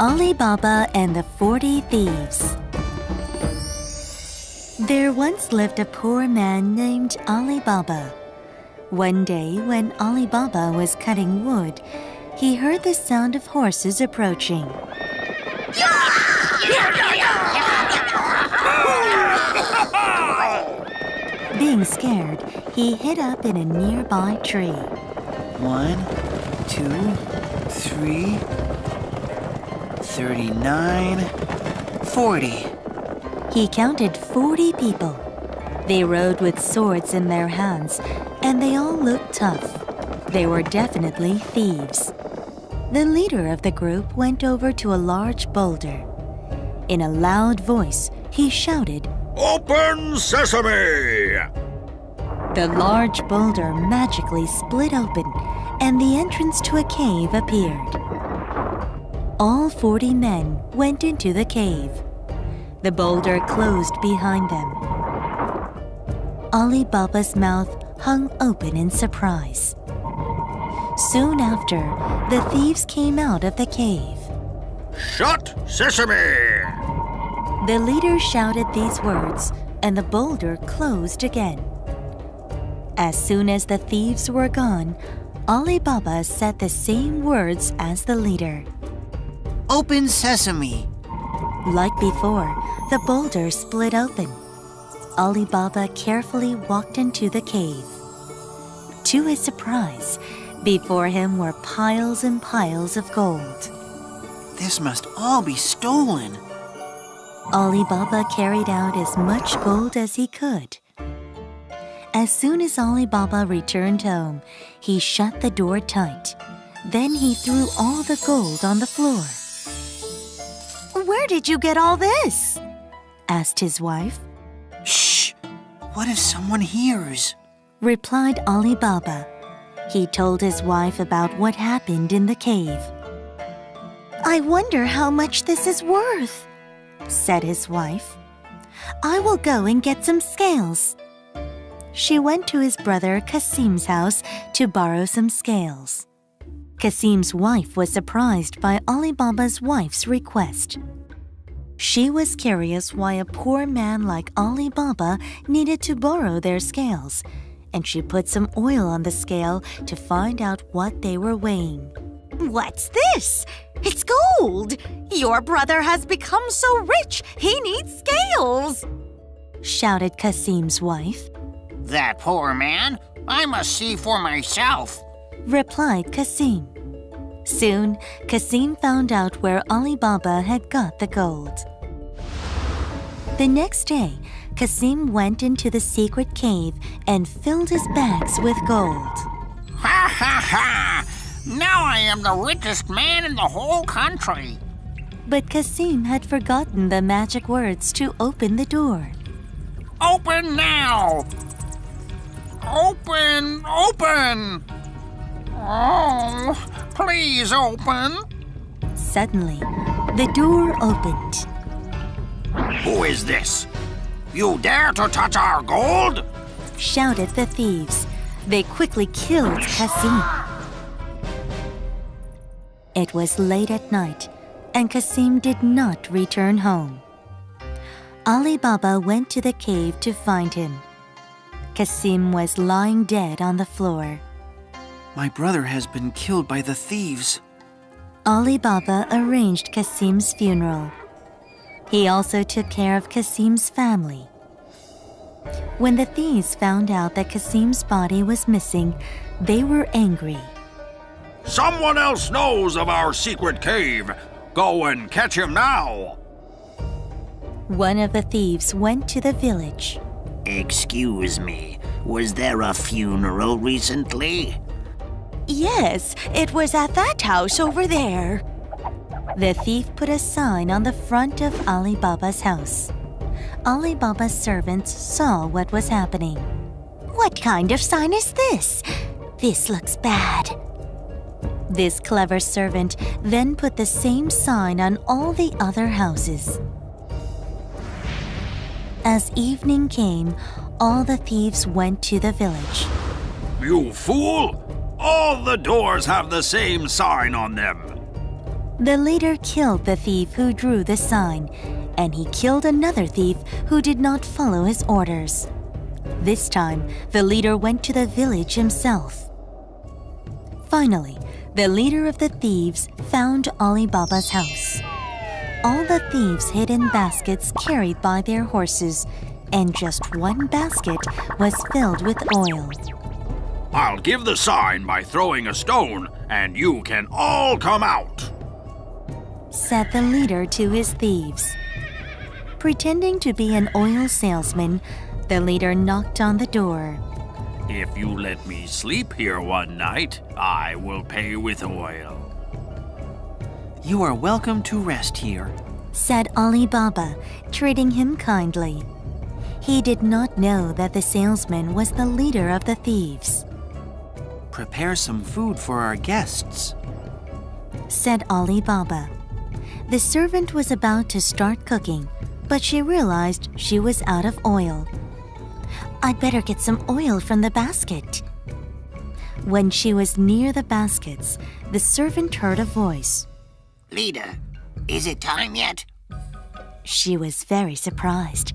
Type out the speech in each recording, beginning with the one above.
Ali Baba and the 40 Thieves. There once lived a poor man named Ali Baba. One day, when Ali Baba was cutting wood, he heard the sound of horses approaching. Being scared, he hid up in a nearby tree. 1, 2, 3, 39, 40. He counted 40 people. They rode with swords in their hands, and they all looked tough. They were definitely thieves. The leader of the group went over to a large boulder. In a loud voice, he shouted, "Open sesame!" The large boulder magically split open, and the entrance to a cave appeared. All 40 men went into the cave. The boulder closed behind them. Ali Baba's mouth hung open in surprise. Soon after, the thieves came out of the cave. "Shut sesame!" The leader shouted these words, and the boulder closed again. As soon as the thieves were gone, Ali Baba said the same words as the leader. Open sesame. Like before, the boulder split open. Ali Baba carefully walked into the cave. To his surprise, before him were piles and piles of gold. This must all be stolen. Ali Baba carried out as much gold as he could. As soon as Ali Baba returned home, he shut the door tight. Then he threw all the gold on the floor. "Where did you get all this?" asked his wife. Shh! What if someone hears? Replied Ali Baba. He told his wife about what happened in the cave. "I wonder how much this is worth," said his wife. "I will go and get some scales." She went to his brother Kasim's house to borrow some scales. Kasim's wife was surprised by Ali Baba's wife's request. She was curious why a poor man like Ali Baba needed to borrow their scales, and she put some oil on the scale to find out what they were weighing. "What's this? It's gold! Your brother has become so rich, he needs scales!" shouted Kasim's wife. "That poor man? I must see for myself," replied Kasim. Soon, Kasim found out where Ali Baba had got the gold. The next day, Kasim went into the secret cave and filled his bags with gold. Ha ha ha! Now I am the richest man in the whole country. But Kasim had forgotten the magic words to open the door. Open now! Open! Open! Oh, please open! Suddenly, the door opened. "Who is this? You dare to touch our gold?" shouted the thieves. They quickly killed Kasim. It was late at night, and Kasim did not return home. Ali Baba went to the cave to find him. Kasim was lying dead on the floor. My brother has been killed by the thieves. Ali Baba arranged Kasim's funeral. He also took care of Kasim's family. When the thieves found out that Kasim's body was missing, they were angry. "Someone else knows of our secret cave. Go and catch him now." One of the thieves went to the village. Excuse me, was there a funeral recently? "Yes, it was at that house over there." The thief put a sign on the front of Ali Baba's house. Ali Baba's servants saw what was happening. "What kind of sign is this? This looks bad." This clever servant then put the same sign on all the other houses. As evening came, all the thieves went to the village. "You fool! All the doors have the same sign on them." The leader killed the thief who drew the sign, and he killed another thief who did not follow his orders. This time, the leader went to the village himself. Finally, the leader of the thieves found Ali Baba's house. All the thieves hid in baskets carried by their horses, and just one basket was filled with oil. I'll give the sign by throwing a stone, and you can all come out, said the leader to his thieves. Pretending to be an oil salesman, the leader knocked on the door. If you let me sleep here one night, I will pay with oil. You are welcome to rest here, said Ali Baba, treating him kindly. He did not know that the salesman was the leader of the thieves. Prepare some food for our guests, said Ali Baba. The servant was about to start cooking, but she realized she was out of oil. I'd better get some oil from the basket. When she was near the baskets, the servant heard a voice. Leader, is it time yet? She was very surprised.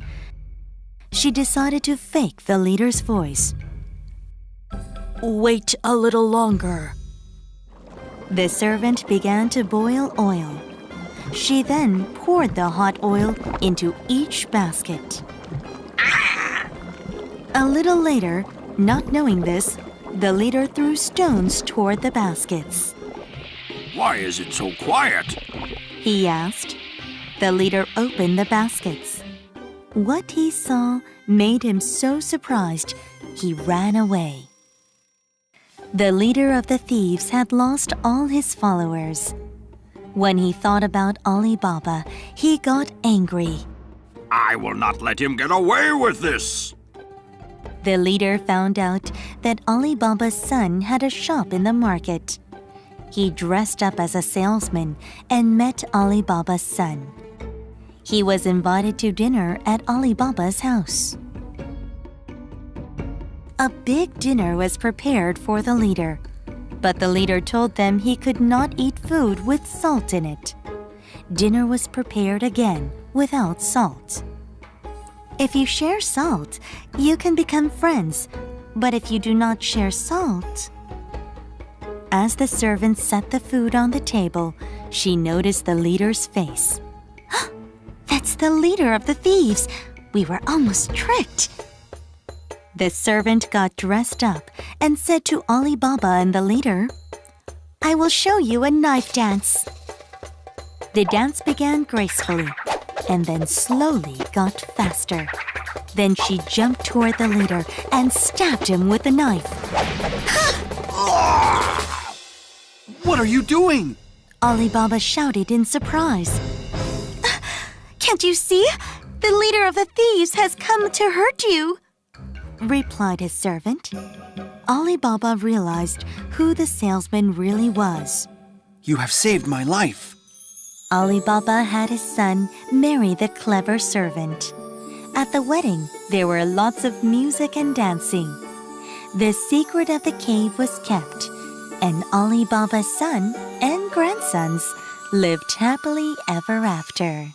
She decided to fake the leader's voice. Wait a little longer. The servant began to boil oil. She then poured the hot oil into each basket. A little later, not knowing this, the leader threw stones toward the baskets. Why is it so quiet? He asked. The leader opened the baskets. What he saw made him so surprised, he ran away. The leader of the thieves had lost all his followers. When he thought about Ali Baba, he got angry. I will not let him get away with this. The leader found out that Ali Baba's son had a shop in the market. He dressed up as a salesman and met Ali Baba's son. He was invited to dinner at Ali Baba's house. A big dinner was prepared for the leader, but the leader told them he could not eat food with salt in it. Dinner was prepared again without salt. If you share salt, you can become friends, but if you do not share salt... As the servant set the food on the table, she noticed the leader's face. That's the leader of the thieves! We were almost tricked! The servant got dressed up and said to Ali Baba and the leader, I will show you a knife dance. The dance began gracefully and then slowly got faster. Then she jumped toward the leader and stabbed him with the knife. What are you doing? Ali Baba shouted in surprise. Can't you see? The leader of the thieves has come to hurt you, replied his servant. Ali Baba realized who the salesman really was. You have saved my life. Ali Baba had his son marry the clever servant. At the wedding, there were lots of music and dancing. The secret of the cave was kept, and Ali Baba's son and grandsons lived happily ever after.